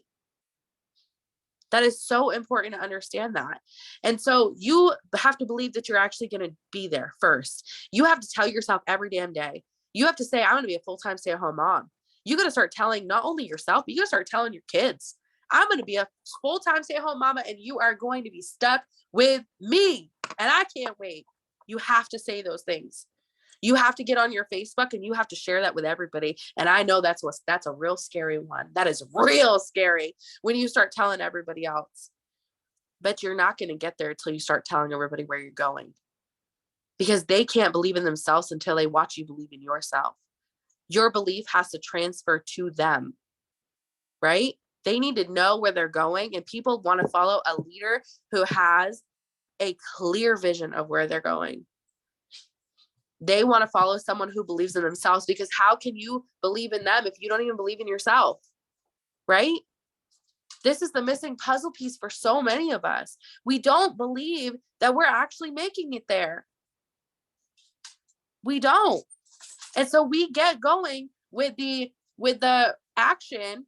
That is so important to understand that. And so you have to believe that you're actually going to be there first. You have to tell yourself every damn day. You have to say, I'm going to be a full-time stay-at-home mom. You got to start telling not only yourself, but you got to start telling your kids, I'm going to be a full-time stay-at-home mama and you are going to be stuck with me. And I can't wait. You have to say those things. You have to get on your Facebook and you have to share that with everybody. And I know that's a real scary one. That is real scary when you start telling everybody else. But you're not going to get there until you start telling everybody where you're going. Because they can't believe in themselves until they watch you believe in yourself. Your belief has to transfer to them, right? They need to know where they're going, and people want to follow a leader who has a clear vision of where they're going. They want to follow someone who believes in themselves, because how can you believe in them if you don't even believe in yourself, right? This is the missing puzzle piece for so many of us. We don't believe that we're actually making it there. We don't. And so we get going with the action,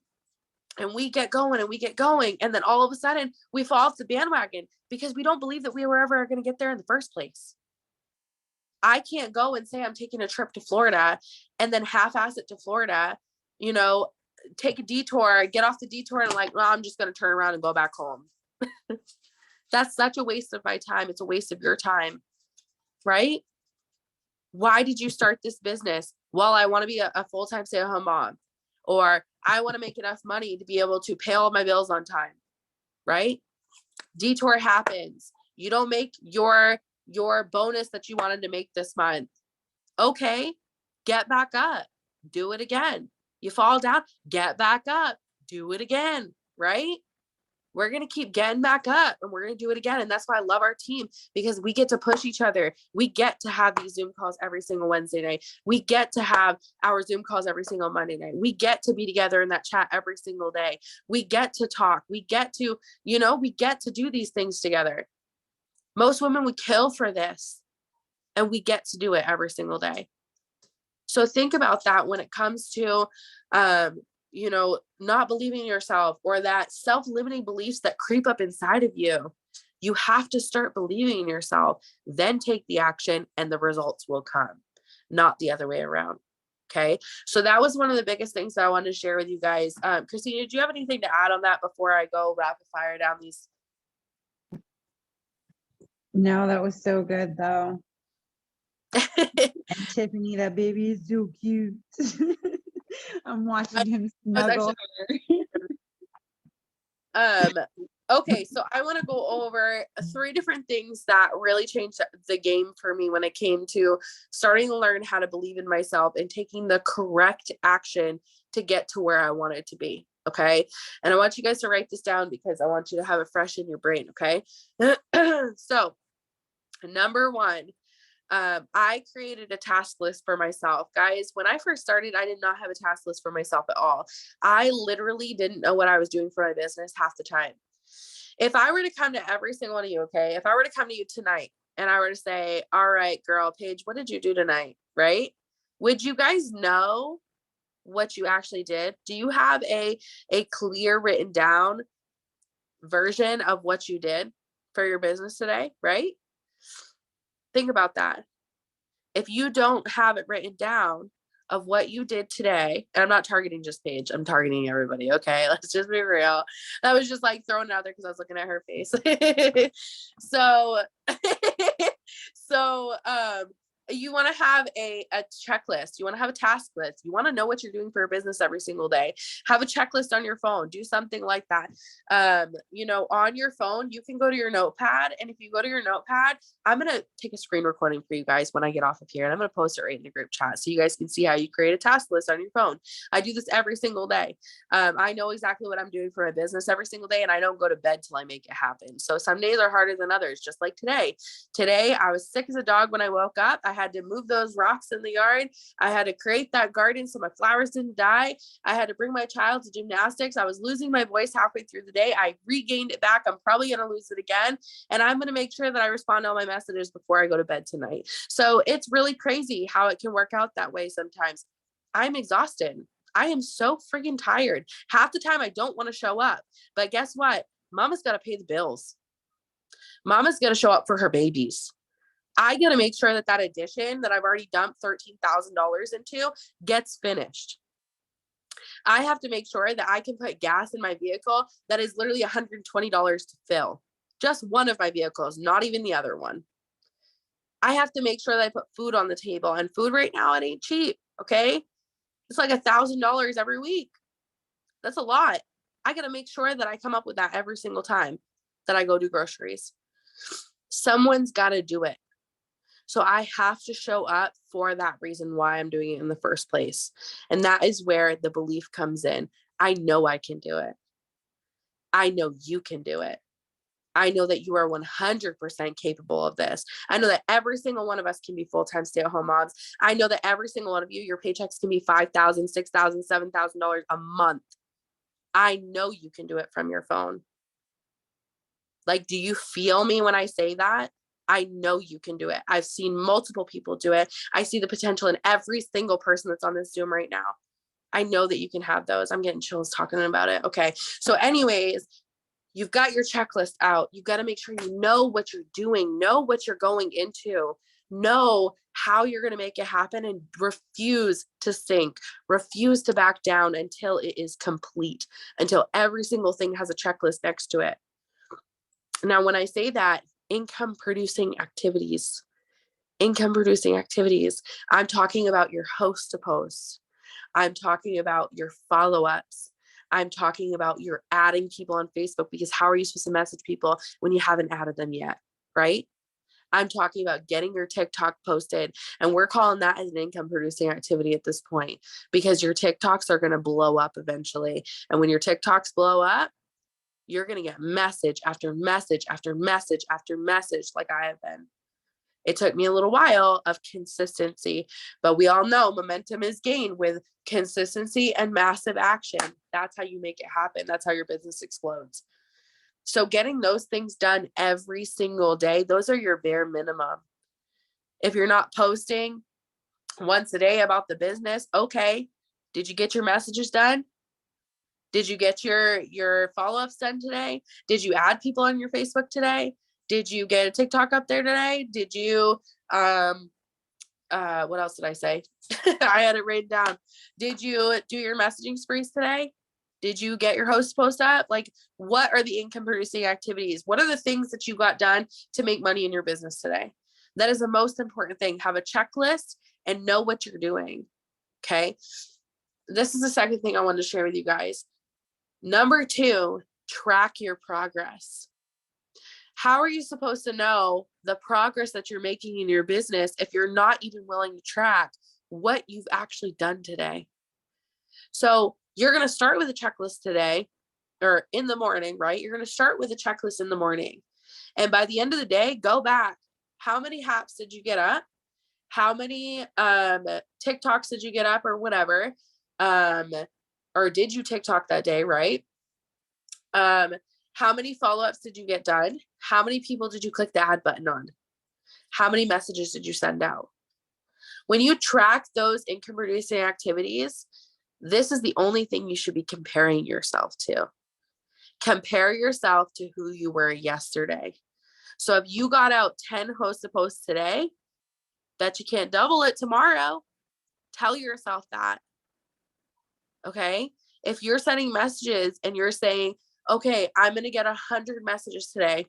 and we get going and we get going. And then all of a sudden we fall off the bandwagon because we don't believe that we were ever going to get there in the first place. I can't go and say I'm taking a trip to Florida and then half-ass it to Florida, you know, take a detour, get off the detour, and like, well, I'm just going to turn around and go back home. That's such a waste of my time. It's a waste of your time, right? Why did you start this business? Well, I want to be a full-time stay-at-home mom, or I want to make enough money to be able to pay all my bills on time, right? Detour happens. You don't make your bonus that you wanted to make this month. Okay, get back up, do it again. You fall down, get back up, do it again, right? We're going to keep getting back up, and we're going to do it again. And that's why I love our team, because we get to push each other. We get to have these Zoom calls every single Wednesday night. We get to have our Zoom calls every single Monday night. We get to be together in that chat every single day. We get to talk. We get to, we get to do these things together. Most women would kill for this, and we get to do it every single day. So think about that when it comes to, not believing in yourself, or that self-limiting beliefs that creep up inside of you. You have to start believing in yourself, then take the action, and the results will come, not the other way around. Okay. So that was one of the biggest things that I wanted to share with you guys. Christina, do you have anything to add on that before I go rapid fire down these? No, that was so good though. And Tiffany, that baby is so cute. I'm watching him snuggle her. Okay, so I want to go over 3 different things that really changed the game for me when it came to starting to learn how to believe in myself and taking the correct action to get to where I wanted to be. Okay. And I want you guys to write this down because I want you to have it fresh in your brain. Okay. So number 1, I created a task list for myself. Guys, when I first started, I did not have a task list for myself at all. I literally didn't know what I was doing for my business half the time. If I were to come to every single one of you, okay, if I were to come to you tonight and I were to say, all right, girl, Paige, what did you do tonight? Right? Would you guys know what you actually did? Do you have a clear written down version of what you did for your business today? Right? Think about that. If you don't have it written down of what you did today, and I'm not targeting just Paige, I'm targeting everybody. Okay. Let's just be real. That was just like thrown out there because I was looking at her face. So, so, you want to have a checklist. You want to have a task list. You want to know what you're doing for your business every single day. Have a checklist on your phone. Do something like that. On your phone, you can go to your notepad. And if you go to your notepad, I'm going to take a screen recording for you guys when I get off of here. And I'm going to post it right in the group chat so you guys can see how you create a task list on your phone. I do this every single day. I know exactly what I'm doing for my business every single day, and I don't go to bed till I make it happen. So some days are harder than others, just like today. Today, I was sick as a dog when I woke up. I had to move those rocks in the yard. I had to create that garden so my flowers didn't die. I had to bring my child to gymnastics. I was losing my voice halfway through the day. I regained it back. I'm probably going to lose it again. And I'm going to make sure that I respond to all my messages before I go to bed tonight. So it's really crazy how it can work out that way sometimes. I'm exhausted. I am so freaking tired. Half the time I don't want to show up. But guess what? Mama's got to pay the bills. Mama's going to show up for her babies. I got to make sure that addition that I've already dumped $13,000 into gets finished. I have to make sure that I can put gas in my vehicle that is literally $120 to fill. Just one of my vehicles, not even the other one. I have to make sure that I put food on the table, and food right now, it ain't cheap. Okay. It's like $1,000 every week. That's a lot. I got to make sure that I come up with that every single time that I go do groceries. Someone's got to do it. So I have to show up for that reason why I'm doing it in the first place. And that is where the belief comes in. I know I can do it. I know you can do it. I know that you are 100% capable of this. I know that every single one of us can be full-time stay-at-home moms. I know that every single one of you, your paychecks can be $5,000, $6,000, $7,000 a month. I know you can do it from your phone. Like, do you feel me when I say that? I know you can do it. I've seen multiple people do it. I see the potential in every single person that's on this Zoom right now. I know that you can have those. I'm getting chills talking about it. Okay. So anyways, you've got your checklist out. You've got to make sure you know what you're doing, know what you're going into, know how you're going to make it happen, and refuse to sink, refuse to back down until it is complete, until every single thing has a checklist next to it. Now, when I say that, income producing activities, I'm talking about your host to post. I'm talking about your follow-ups. I'm talking about your adding people on Facebook, because how are you supposed to message people when you haven't added them yet, right? I'm talking about getting your TikTok posted, and we're calling that as an income producing activity at this point, because your TikToks are going to blow up eventually. And when your TikToks blow up, you're going to get message after message after message after message, like I have been. It took me a little while of consistency, but we all know momentum is gained with consistency and massive action. That's how you make it happen. That's how your business explodes. So getting those things done every single day, those are your bare minimum. If you're not posting once a day about the business, okay. Did you get your messages done? Did you get your follow-ups done today? Did you add people on your Facebook today? Did you get a TikTok up there today? Did you what else did I say? I had it written down. Did you do your messaging sprees today? Did you get your host post up? Like, what are the income producing activities? What are the things that you got done to make money in your business today? That is the most important thing. Have a checklist and know what you're doing. Okay. This is the second thing I wanted to share with you guys. Number 2, track your progress. How are you supposed to know the progress that you're making in your business if you're not even willing to track what you've actually done today? So you're going to start with a checklist today, or in the morning, right? You're going to start with a checklist in the morning. And by the end of the day, go back. How many haps did you get up? How many TikToks did you get up, or whatever? Or did you TikTok that day, right? How many follow-ups did you get done? How many people did you click the add button on? How many messages did you send out? When you track those income producing activities, this is the only thing you should be comparing yourself to. Compare yourself to who you were yesterday. So if you got out 10 host to posts today, that you can't double it tomorrow, tell yourself that. Okay? If you're sending messages and you're saying, okay, I'm going to get 100 messages today.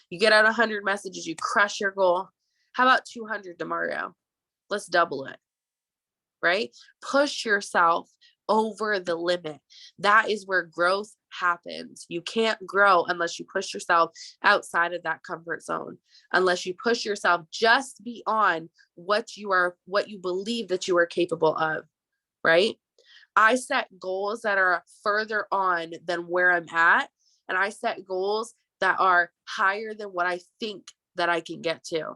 You get out 100 messages, you crush your goal. How about 200 tomorrow? Let's double it, right? Push yourself over the limit. That is where growth happens. You can't grow unless you push yourself outside of that comfort zone, unless you push yourself just beyond what you believe that you are capable of, right? I set goals that are further on than where I'm at, and I set goals that are higher than what I think that I can get to.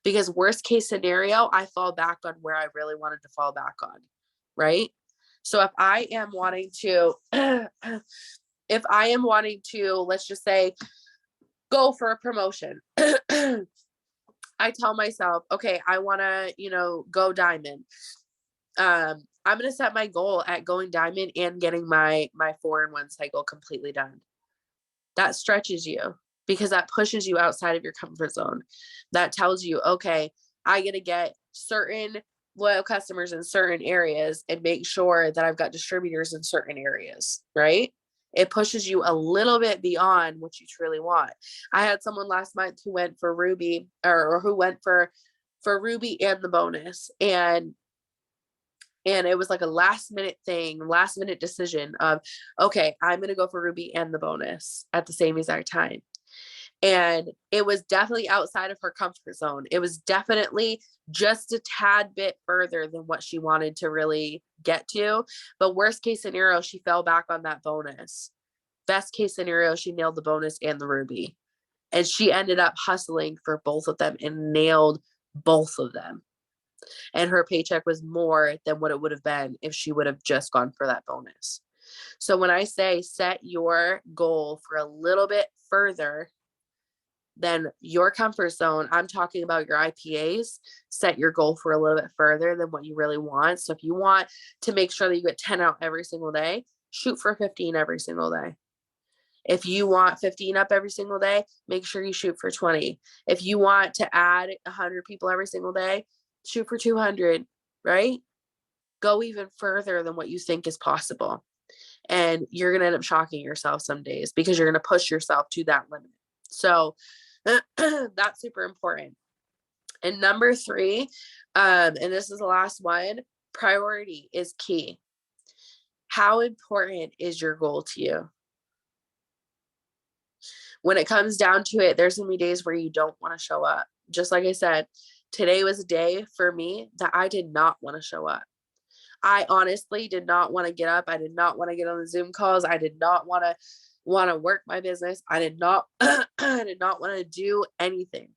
Because worst case scenario, I fall back on where I really wanted to fall back on, right? So if I am wanting to, let's just say, go for a promotion, I tell myself, okay, I want to, go diamond. I'm going to set my goal at going diamond and getting my 4-in-1 cycle completely done. That stretches you, because that pushes you outside of your comfort zone. That tells you, okay, I got to get certain loyal customers in certain areas and make sure that I've got distributors in certain areas, right? It pushes you a little bit beyond what you truly want. I had someone last month who went for Ruby, or who went for Ruby and the bonus, and it was like a last minute decision of, okay, I'm going to go for Ruby and the bonus at the same exact time. And it was definitely outside of her comfort zone. It was definitely just a tad bit further than what she wanted to really get to. But worst case scenario, she fell back on that bonus. Best case scenario, she nailed the bonus and the ruby. And she ended up hustling for both of them and nailed both of them. And her paycheck was more than what it would have been if she would have just gone for that bonus. So when I say set your goal for a little bit further than your comfort zone, I'm talking about your IPAs. Set your goal for a little bit further than what you really want. So if you want to make sure that you get 10 out every single day, shoot for 15 every single day. If you want 15 up every single day, make sure you shoot for 20. If you want to add 100 people every single day, shoot for 200, right? Go even further than what you think is possible. And you're going to end up shocking yourself some days because you're going to push yourself to that limit. So that's super important. And number 3, and this is the last one, priority is key. How important is your goal to you? When it comes down to it, there's going to be days where you don't want to show up. Just like I said, today was a day for me that I did not want to show up. I honestly did not want to get up. I did not want to get on the Zoom calls. I did not want to work my business. I did not I did not want to do anything.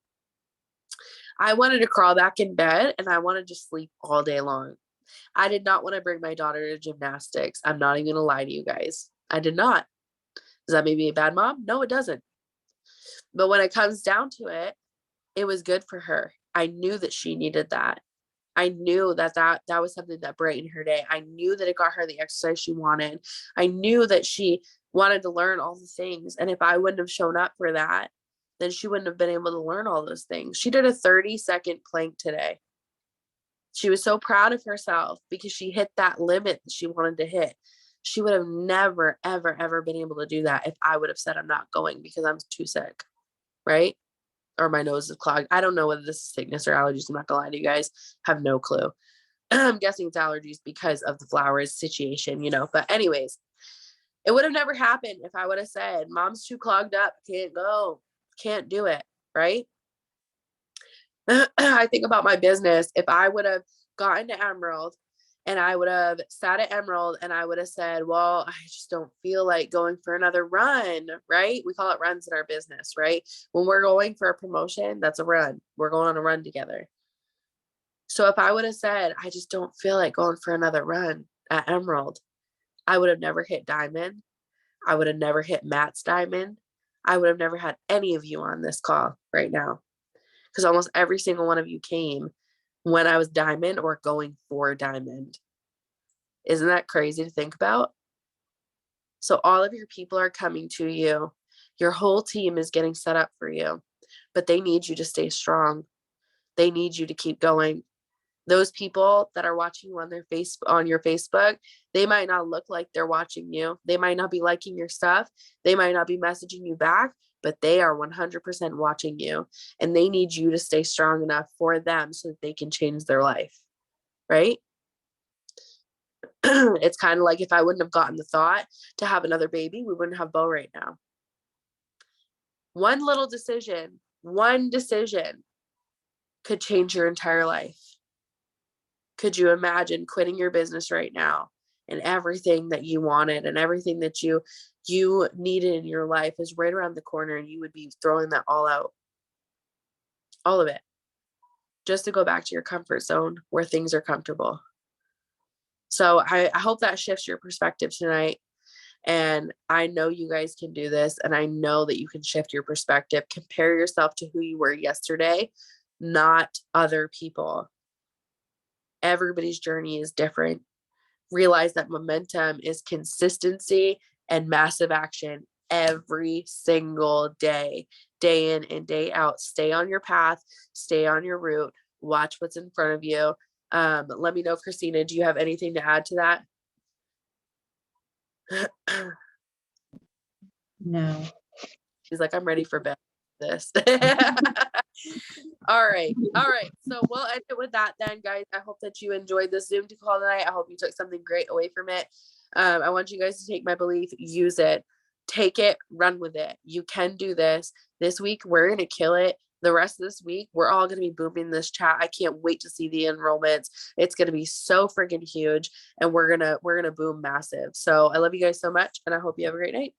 I wanted to crawl back in bed and I wanted to sleep all day long. I did not want to bring my daughter to gymnastics. I'm not even going to lie to you guys. I did not. Does that make me a bad mom? No, it doesn't. But when it comes down to it, it was good for her. I knew that she needed that. I knew that was something that brightened her day. I knew that it got her the exercise she wanted. I knew that she wanted to learn all the things. And if I wouldn't have shown up for that, then she wouldn't have been able to learn all those things. She did a 30-second plank today. She was so proud of herself because she hit that limit that she wanted to hit. She would have never, ever, ever been able to do that if I would have said I'm not going because I'm too sick, right? Or my nose is clogged. I don't know whether this is sickness or allergies. I'm not gonna lie to you guys. Have no clue. I'm guessing it's allergies because of the flowers situation, But anyways, it would have never happened if I would have said, Mom's too clogged up. Can't go. Can't do it. Right? I think about my business. If I would have gotten to Emerald and I would have sat at Emerald and I would have said, well, I just don't feel like going for another run, right? We call it runs in our business, right? When we're going for a promotion, that's a run. We're going on a run together. So if I would have said, I just don't feel like going for another run at Emerald, I would have never hit Diamond. I would have never hit Matt's Diamond. I would have never had any of you on this call right now because almost every single one of you came when I was Diamond or going for Diamond. Isn't that crazy to think about? So all of your people are coming to you. Your whole team is getting set up for you, but they need you to stay strong. They need you to keep going. Those people that are watching you on your Facebook, they might not look like they're watching you. They might not be liking your stuff. They might not be messaging you back, but they are 100% watching you, and they need you to stay strong enough for them so that they can change their life, right? It's kind of like if I wouldn't have gotten the thought to have another baby, we wouldn't have Bo right now. One little decision, one decision could change your entire life. Could you imagine quitting your business right now and everything that you wanted and everything that you needed in your life is right around the corner and you would be throwing that all out, all of it, just to go back to your comfort zone where things are comfortable. So I hope that shifts your perspective tonight. And I know you guys can do this. And I know that you can shift your perspective. Compare yourself to who you were yesterday, not other people. Everybody's journey is different. Realize that momentum is consistency and massive action every single day in and day out. Stay on your path, stay on your route, watch what's in front of you. Let me know, Christina, do you have anything to add to that? No. She's like, I'm ready for bed. This. All right. So we'll end it with that then, guys. I hope that you enjoyed this Zoom call tonight. I hope you took something great away from it. I want you guys to take my belief, use it, take it, run with it. You can do this. This week, we're going to kill it. The rest of this week, we're all going to be booming this chat. I can't wait to see the enrollments. It's going to be so freaking huge, and we're going to boom massive. So I love you guys so much, and I hope you have a great night.